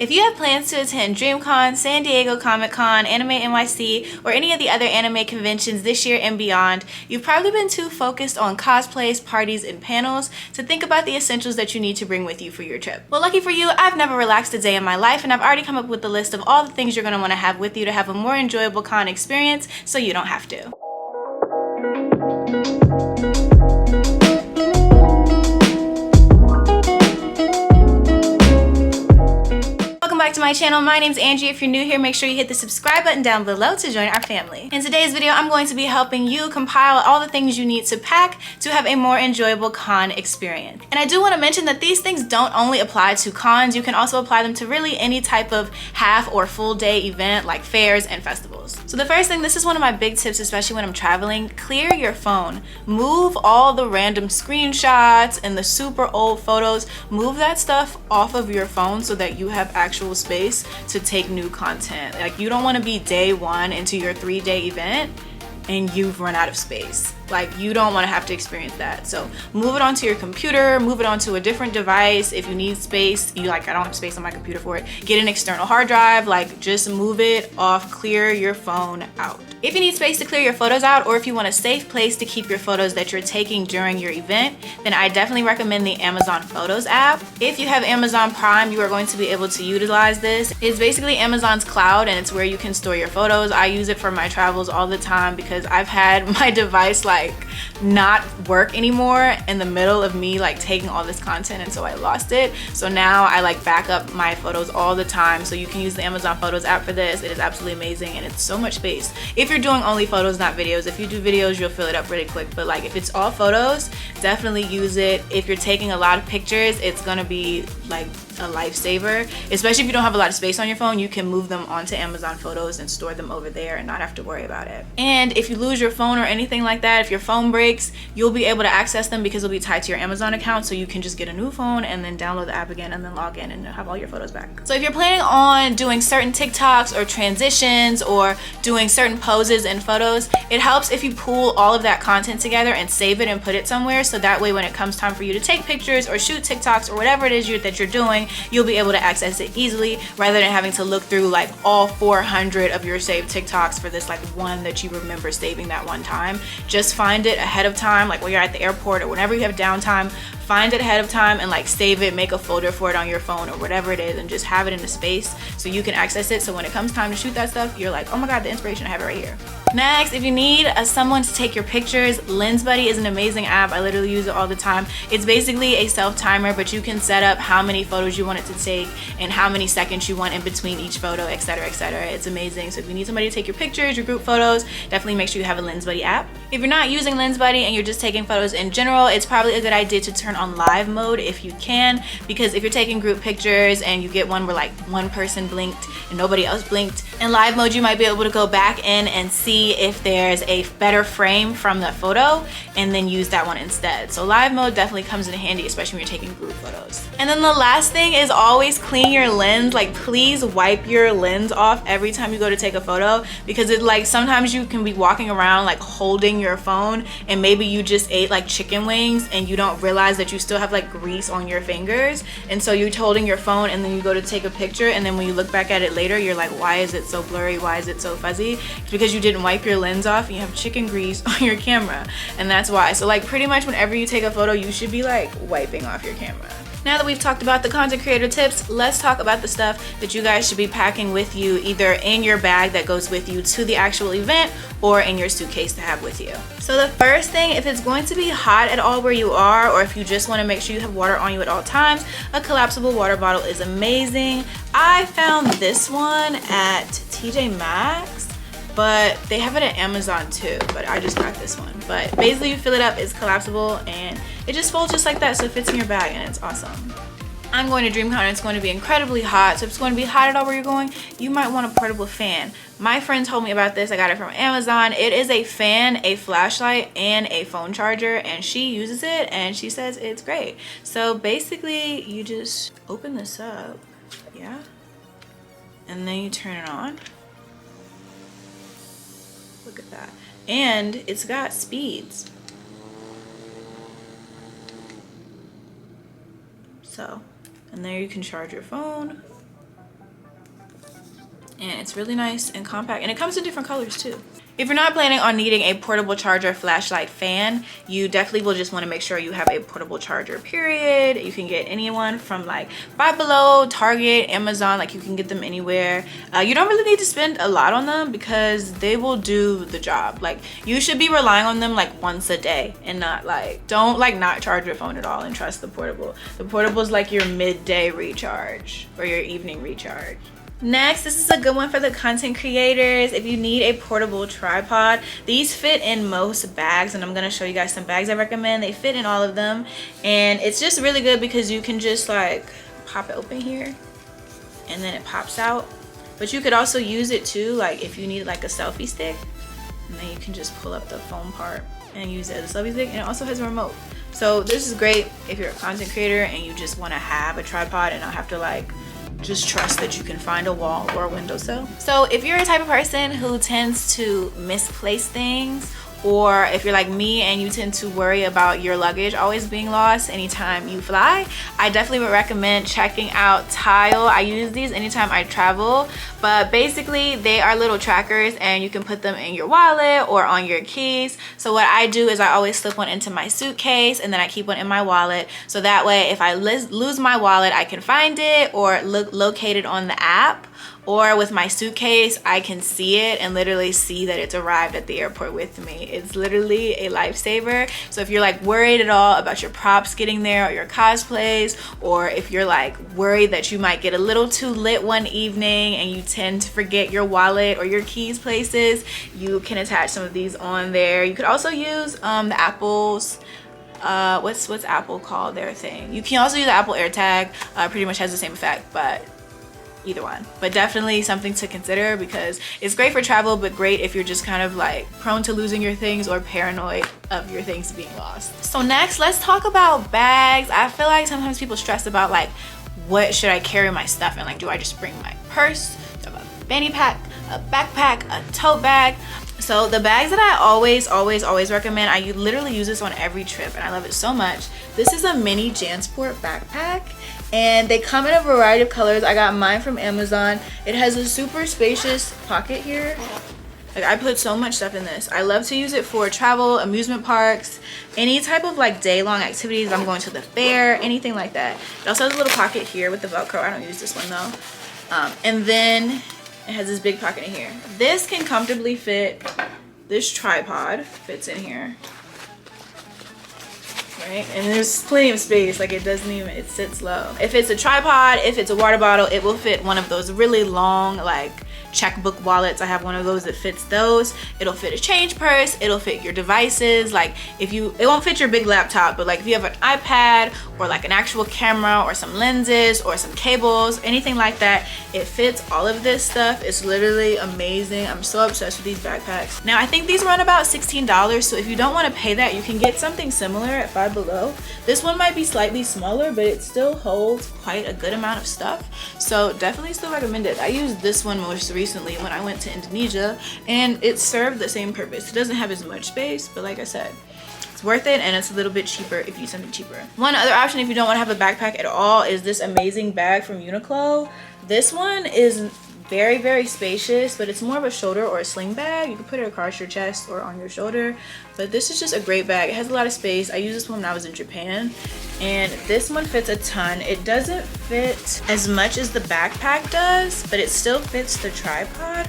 If you have plans to attend DreamCon, San Diego Comic-Con, AnimeNYC, or any of the other anime conventions this year and beyond, you've probably been too focused on cosplays, parties, and panels to think about the essentials that you need to bring with you for your trip. Well, lucky for you, I've never relaxed a day in my life, and I've already come up with a list of all the things you're going to want to have with you to have a more enjoyable con experience so you don't have to. Back to my channel. My name's Angie. If you're new here, make sure you hit the subscribe button down below to join our family. In today's video, I'm going to be helping you compile all the things you need to pack to have a more enjoyable con experience. And I do want to mention that these things don't only apply to cons, you can also apply them to really any type of half or full day event like fairs and festivals. So the first thing, this is one of my big tips, especially when I'm traveling, clear your phone. Move all the random screenshots and the super old photos, move that stuff off of your phone so that you have actual space to take new content. Like, you don't want to be day one into your 3-day event and you've run out of space. Like, you don't want to have to experience that. So move it onto your computer, move it onto a different device. If you need space, I don't have space on my computer for it, get an external hard drive. Like, just move it off, clear your phone out. If you need space to clear your photos out, or if you want a safe place to keep your photos that you're taking during your event, then I definitely recommend the Amazon Photos app. If you have Amazon Prime, you are going to be able to utilize this. It's basically Amazon's cloud, and it's where you can store your photos. I use it for my travels all the time because I've had my device not work anymore in the middle of me taking all this content, and so I lost it. So now I back up my photos all the time. So you can use the Amazon Photos app for this. It is absolutely amazing, and it's so much space. If you're doing only photos, not videos, if you do videos, you'll fill it up really quick. But if it's all photos, definitely use it. If you're taking a lot of pictures, it's gonna be a lifesaver, especially if you don't have a lot of space on your phone. You can move them onto Amazon Photos and store them over there and not have to worry about it. And if you lose your phone or anything like that, if your phone breaks, you'll be able to access them because it'll be tied to your Amazon account, so you can just get a new phone and then download the app again and then log in and have all your photos back. So if you're planning on doing certain TikToks or transitions or doing certain poses and photos, it helps if you pool all of that content together and save it and put it somewhere, so that way when it comes time for you to take pictures or shoot TikToks or whatever it is that you're doing, you'll be able to access it easily rather than having to look through all 400 of your saved TikToks for this one that you remember saving that one time. Just find it ahead of time, when you're at the airport or whenever you have downtime. Find it ahead of time and save it, make a folder for it on your phone or whatever it is, and just have it in a space so you can access it. So when it comes time to shoot that stuff, you're like, oh my god, the inspiration, I have it right here. Next, if you need someone to take your pictures, LensBuddy is an amazing app. I literally use it all the time. It's basically a self-timer, but you can set up how many photos you want it to take and how many seconds you want in between each photo, etc., etc. It's amazing. So if you need somebody to take your pictures, your group photos, definitely make sure you have a LensBuddy app. If you're not using LensBuddy and you're just taking photos in general, it's probably a good idea to turn on live mode if you can, because if you're taking group pictures and you get one where one person blinked and nobody else blinked, in live mode you might be able to go back in and see if there's a better frame from the photo and then use that one instead. So live mode definitely comes in handy, especially when you're taking group photos. And then the last thing is always clean your lens. Please wipe your lens off every time you go to take a photo, because it sometimes you can be walking around holding your phone and maybe you just ate chicken wings and you don't realize that you still have grease on your fingers, and so you're holding your phone and then you go to take a picture, and then when you look back at it later, you're like, why is it so blurry, why is it so fuzzy? It's because you didn't wipe your lens off and you have chicken grease on your camera, and that's why. So pretty much whenever you take a photo, you should be wiping off your camera. Now that we've talked about the content creator tips, let's talk about the stuff that you guys should be packing with you, either in your bag that goes with you to the actual event or in your suitcase to have with you. So the first thing, if it's going to be hot at all where you are, or if you just want to make sure you have water on you at all times, a collapsible water bottle is amazing. I found this one at TJ Maxx, but they have it at Amazon too, but I just got this one. But basically you fill it up, it's collapsible, and it just folds just like that, so it fits in your bag, and it's awesome. I'm going to DreamCon and it's going to be incredibly hot, so if it's going to be hot at all where you're going, you might want a portable fan. My friend told me about this. I got it from Amazon. It is a fan, a flashlight, and a phone charger, and she uses it and she says it's great. So basically you just open this up, yeah, and then you turn it on. Look at that. And it's got speeds. So, and there you can charge your phone. and it's really nice and compact, and it comes in different colors too. If you're not planning on needing a portable charger flashlight fan, you definitely will just want to make sure you have a portable charger, period. You can get anyone from like Five Below, Target, Amazon, like you can get them anywhere. You don't really need to spend a lot on them because they will do the job. Like you should be relying on them like once a day and not like, don't like not charge your phone at all and trust the portable. The portable is like your midday recharge or your evening recharge. Next, this is a good one for the content creators. If you need a portable tripod, these fit in most bags, and I'm gonna show you guys some bags I recommend. They fit in all of them, and it's just really good because you can just like pop it open here and then it pops out. But you could also use it too, like if you need like a selfie stick, and then you can just pull up the phone part and use it as a selfie stick. And it also has a remote. So this is great if you're a content creator and you just want to have a tripod and not have to like just trust that you can find a wall or a windowsill. So if you're a type of person who tends to misplace things, or if you're like me and you tend to worry about your luggage always being lost anytime you fly, I definitely would recommend checking out Tile. I use these anytime I travel, but basically they are little trackers and you can put them in your wallet or on your keys. So what I do is I always slip one into my suitcase and then I keep one in my wallet, so that way if I lose my wallet I can find it or locate it on the app. Or with my suitcase, I can see it and literally see that it's arrived at the airport with me. It's literally a lifesaver. So if you're like worried at all about your props getting there or your cosplays, or if you're like worried that you might get a little too lit one evening and you tend to forget your wallet or your keys places, you can attach some of these on there. You could also use the Apple's what's Apple called their thing. You can also use the Apple AirTag. Pretty much has the same effect, but either one. But definitely something to consider because it's great for travel, but great if you're just kind of like prone to losing your things or paranoid of your things being lost. So next, let's talk about bags. I feel like sometimes people stress about like, what should I carry my stuff in? Like, do I just bring my purse, do I have a fanny pack, a backpack, a tote bag? So the bags that I always recommend, I literally use this on every trip and I love it so much. This is a mini JanSport backpack and they come in a variety of colors. I got mine from Amazon. It has a super spacious pocket here. Like I put so much stuff in this. I love to use it for travel, amusement parks, any type of like day-long activities. If I'm going to the fair, anything like that. It also has a little pocket here with the Velcro. I don't use this one though. And then it has this big pocket in here. This can comfortably fit, this tripod fits in here, right? And there's plenty of space, like it doesn't even, it sits low. If it's a tripod, if it's a water bottle, it will fit one of those really long like checkbook wallets. I have one of those that fits those. It'll fit a change purse, it'll fit your devices. Like if you, it won't fit your big laptop, but like if you have an iPad or like an actual camera or some lenses or some cables, anything like that, it fits all of this stuff. It's literally amazing. I'm so obsessed with these backpacks. Now I think these run about $16, so if you don't want to pay that, you can get something similar at Five Below. This one might be slightly smaller, but it still holds quite a good amount of stuff, so definitely still recommend it. I used this one most recently when I went to Indonesia and it served the same purpose. It doesn't have as much space, but like I said, it's worth it and it's a little bit cheaper if you use something cheaper. One other option if you don't want to have a backpack at all is this amazing bag from Uniqlo. This one is very spacious, but it's more of a shoulder or a sling bag. You can put it across your chest or on your shoulder, but this is just a great bag. It has a lot of space. I used this one when I was in Japan and this one fits a ton. It doesn't fit as much as the backpack does, but it still fits the tripod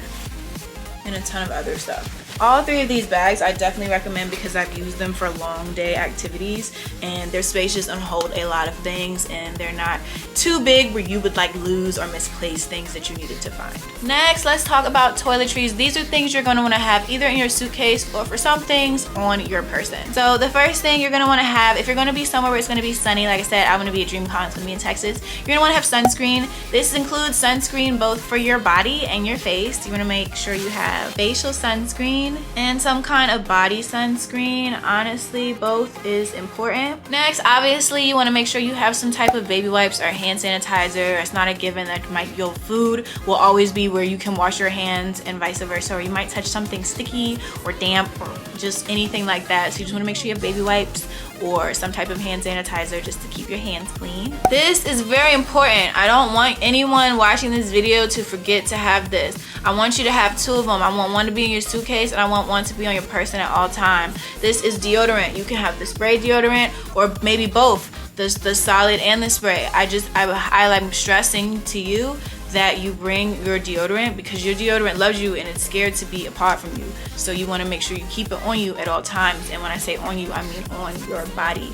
and a ton of other stuff. All three of these bags I definitely recommend because I've used them for long day activities and they're spacious and hold a lot of things and they're not too big where you would like lose or misplace things that you needed to find. Next, let's talk about toiletries. These are things you're going to want to have either in your suitcase or for some things on your person. So the first thing you're going to want to have, if you're going to be somewhere where it's going to be sunny, like I said, I'm going to be at DreamCon, it's going to be in Texas, you're going to want to have sunscreen. This includes sunscreen both for your body and your face. You want to make sure you have facial sunscreen and some kind of body sunscreen. Honestly, both is important. Next, obviously you want to make sure you have some type of baby wipes or hand sanitizer. It's not a given that your food will always be where you can wash your hands and vice versa, or you might touch something sticky or damp or just anything like that. So you just want to make sure you have baby wipes or some type of hand sanitizer just to keep your hands clean. This is very important. I don't want anyone watching this video to forget to have this. I want you to have 2 of them. I want one to be in your suitcase and I want one to be on your person at all time. This is deodorant. You can have the spray deodorant or maybe both, the solid and the spray. I'm stressing to you that you bring your deodorant because your deodorant loves you and it's scared to be apart from you. So you want to make sure you keep it on you at all times. And when I say on you, I mean on your body.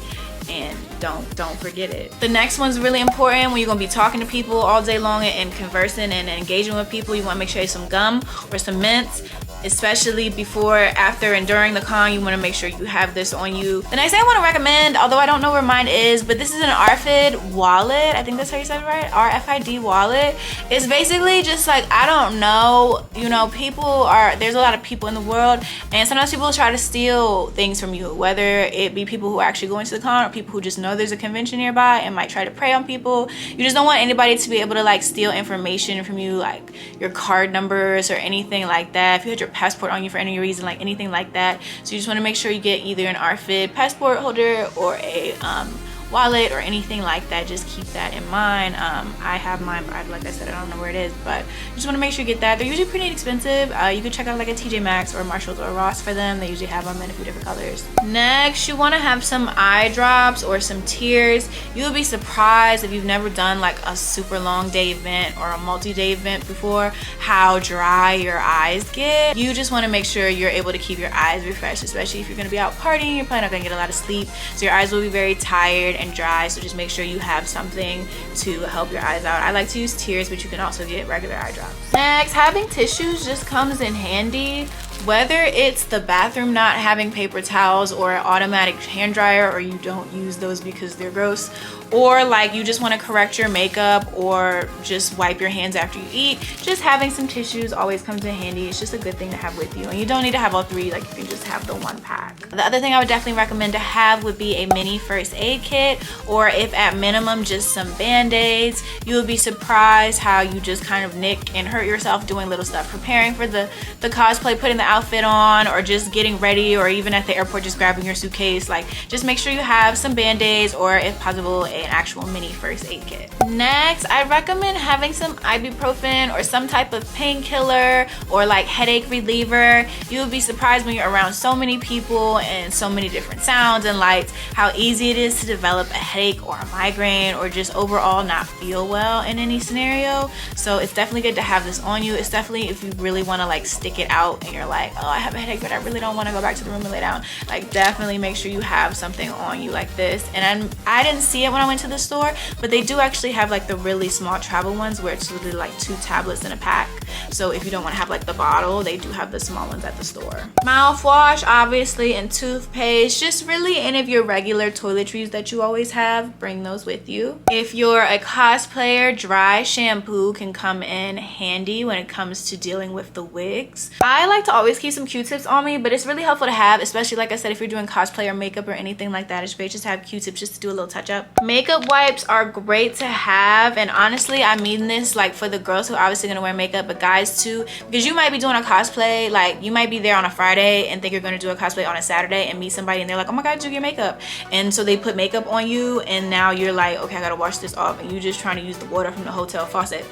And don't forget it. The next one's really important when you're gonna be talking to people all day long and conversing and engaging with people. You wanna make sure you have some gum or some mints, especially before, after, and during the con. You wanna make sure you have this on you. The next thing I wanna recommend, although I don't know where mine is, but this is an RFID wallet. I think that's how you said it, right? RFID wallet. It's basically just like, I don't know, you know, there's a lot of people in the world and sometimes people try to steal things from you, whether it be people who are actually going to the con or people who just know there's a convention nearby and might try to prey on people. You just don't want anybody to be able to like steal information from you, like your card numbers or anything like that. If you had your passport on you for any reason, like anything like that. So you just want to make sure you get either an RFID passport holder or a wallet or anything like that. Just keep that in mind. I have mine, but like I said, I don't know where it is, but you just want to make sure you get that. They're usually pretty inexpensive. You could check out like a TJ Maxx or Marshalls or Ross for them. They usually have them in a few different colors. Next, you want to have some eye drops or some tears. You'll be surprised if you've never done like a super long day event or a multi-day event before how dry your eyes get. You just want to make sure you're able to keep your eyes refreshed, especially if you're going to be out partying. You're probably not going to get a lot of sleep, so your eyes will be very tired and dry. So just make sure you have something to help your eyes out. I like to use tears, but you can also get regular eye drops. Next, having tissues just comes in handy, whether it's the bathroom not having paper towels or an automatic hand dryer, or you don't use those because they're gross, or like you just want to correct your makeup or just wipe your hands after you eat. Just having some tissues always comes in handy. It's just a good thing to have with you, and you don't need to have all 3. Like you can just have the 1 pack. The other thing I would definitely recommend to have would be a mini first aid kit, or if at minimum just some band-aids. You will be surprised how you just kind of nick and hurt yourself doing little stuff, preparing for the cosplay, putting the outfit on, or just getting ready, or even at the airport just grabbing your suitcase. Like just make sure you have some band-aids, or if possible an actual mini first aid kit. Next, I recommend having some ibuprofen or some type of painkiller or like headache reliever. You will be surprised when you're around so many people and so many different sounds and lights how easy it is to develop a headache or a migraine or just overall not feel well in any scenario. So it's definitely good to have this on you. It's definitely if you really want to like stick it out and you're like, oh, I have a headache but I really don't want to go back to the room and lay down. Like definitely make sure you have something on you like this. And I didn't see it when I went to the store, but they do actually have like the really small travel ones where it's literally like 2 tablets in a pack. So if you don't want to have like the bottle, they do have the small ones at the store. Mouthwash obviously, and toothpaste. Just really any of your regular toiletries that you always have, bring those with you. If you're a cosplayer, dry shampoo can come in handy when it comes to dealing with the wigs. I like to always keep some Q-tips on me, but it's really helpful to have, especially like I said, if you're doing cosplay or makeup or anything like that. It's great just to have Q-tips just to do a little touch up. Makeup wipes are great to have, and honestly I mean this like for the girls who are obviously gonna wear makeup, but guys too, because you might be doing a cosplay, like you might be there on a Friday and think you're gonna do a cosplay on a Saturday and meet somebody and they're like, oh my god, do your makeup, and so they put makeup on you and now you're like, okay, I gotta wash this off, and you just trying to use the water from the hotel faucet.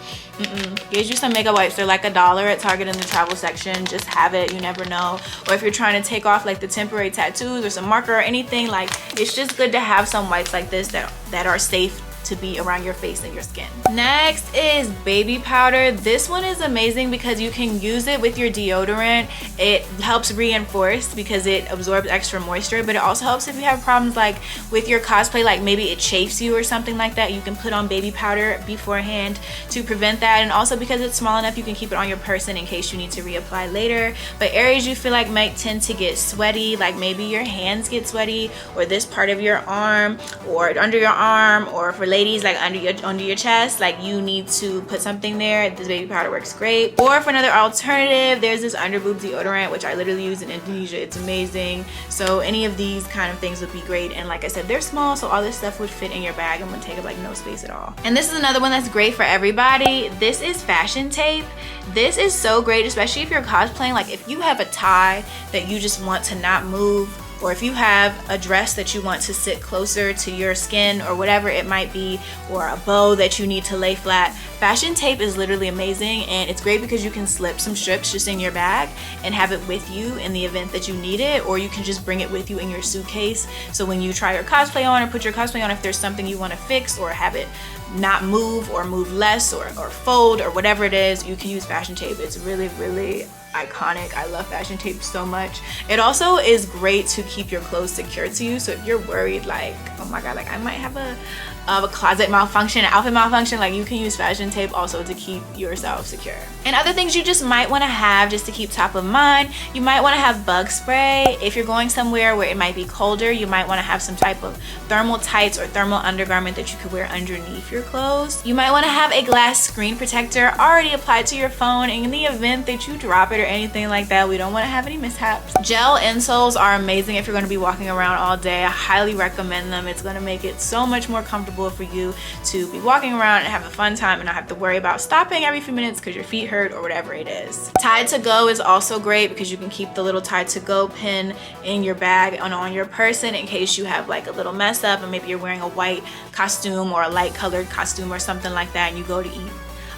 Get you some makeup wipes. They're like $1 at Target in the travel section. Just have it, you never know. Or if you're trying to take off like the temporary tattoos or some marker or anything, like it's just good to have some wipes like this that are safe to be around your face and your skin. Next is baby powder. This one is amazing because you can use it with your deodorant. It helps reinforce because it absorbs extra moisture, but it also helps if you have problems like with your cosplay, like maybe it chafes you or something like that. You can put on baby powder beforehand to prevent that, and also because it's small enough you can keep it on your person in case you need to reapply later. But areas you feel like might tend to get sweaty, like maybe your hands get sweaty, or this part of your arm or under your arm, or for ladies like under your chest, like you need to put something there. This baby powder works great. Or for another alternative, there's this under boob deodorant which I literally use in Indonesia. It's amazing. So any of these kind of things would be great, and like I said, they're small, so all this stuff would fit in your bag and would take up like no space at all. And this is another one that's great for everybody. This is fashion tape. This is so great, especially if you're cosplaying. Like if you have a tie that you just want to not move, or if you have a dress that you want to sit closer to your skin or whatever it might be, or a bow that you need to lay flat, fashion tape is literally amazing. And it's great because you can slip some strips just in your bag and have it with you in the event that you need it, or you can just bring it with you in your suitcase. So when you try your cosplay on or put your cosplay on, if there's something you want to fix or have it not move or move less or fold or whatever it is, you can use fashion tape. It's really, really iconic. I love fashion tape so much. It also is great to keep your clothes secure to you. So if you're worried like, oh my god, like I might have a closet malfunction, an outfit malfunction, like you can use fashion tape also to keep yourself secure. And other things you just might want to have just to keep top of mind, you might want to have bug spray. If you're going somewhere where it might be colder, you might want to have some type of thermal tights or thermal undergarment that you could wear underneath your clothes. You might want to have a glass screen protector already applied to your phone in the event that you drop it or anything like that. We don't want to have any mishaps. Gel insoles are amazing if you're going to be walking around all day. I highly recommend them. It's going to make it so much more comfortable for you to be walking around and have a fun time and not have to worry about stopping every few minutes because your feet hurt or whatever it is. Tide to go is also great because you can keep the little Tide to go pin in your bag and on your person in case you have like a little mess up and maybe you're wearing a white costume or a light colored costume or something like that, and you go to eat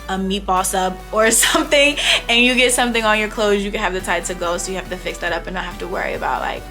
a meatball sub or something and you get something on your clothes, you can have the Tide to go, so you have to fix that up and not have to worry about like,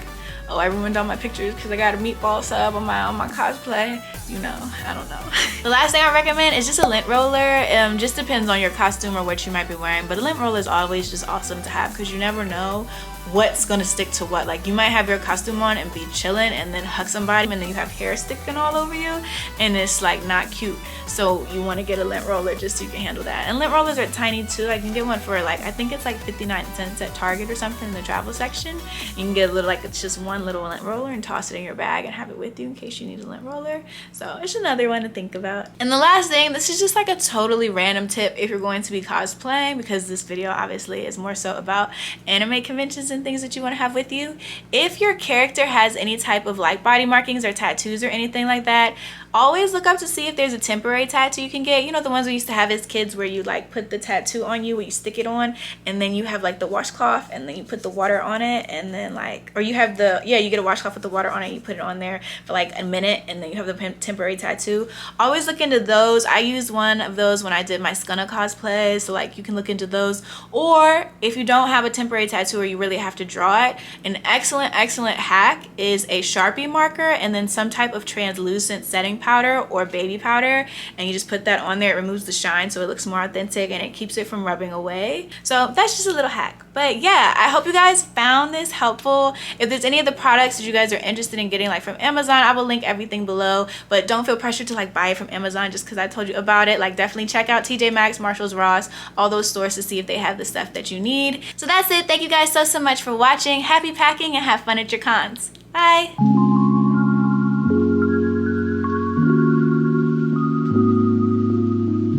oh, I ruined all my pictures because I got a meatball sub on my cosplay. You know, I don't know. The last thing I recommend is just a lint roller. Just depends on your costume or what you might be wearing, but a lint roller is always just awesome to have because you never know what's gonna stick to what. Like you might have your costume on and be chilling and then hug somebody and then you have hair sticking all over you and it's like not cute. So you want to get a lint roller just so you can handle that. And lint rollers are tiny too. Like you can get one for like, I think it's like 59 cents at Target or something in the travel section. You can get a little, like it's just one little lint roller and toss it in your bag and have it with you in case you need a lint roller. So it's another one to think about. And the last thing, this is just like a totally random tip if you're going to be cosplaying, because this video obviously is more so about anime conventions and things that you want to have with you. If your character has any type of like body markings or tattoos or anything like that, always look up to see if there's a temporary tattoo you can get. You know, the ones we used to have as kids where you like put the tattoo on you, where you stick it on and then you have like the washcloth and then you put the water on it and then like, or you have the, yeah, you get a washcloth with the water on it, you put it on there for like a minute and then you have the temporary tattoo. Always look into those. I used one of those when I did my Skuna cosplay, so like you can look into those. Or if you don't have a temporary tattoo or you really have to draw it, an excellent hack is a Sharpie marker and then some type of translucent setting powder or baby powder, and you just put that on there. It removes the shine so it looks more authentic and it keeps it from rubbing away. So that's just a little hack. But yeah, I hope you guys found this helpful. If there's any of the products that you guys are interested in getting like from Amazon, I will link everything below, but don't feel pressured to like buy it from Amazon just because I told you about it. Like definitely check out TJ Maxx, Marshalls, Ross, all those stores to see if they have the stuff that you need. So that's it. Thank you guys so much for watching. Happy packing and have fun at your cons. Bye.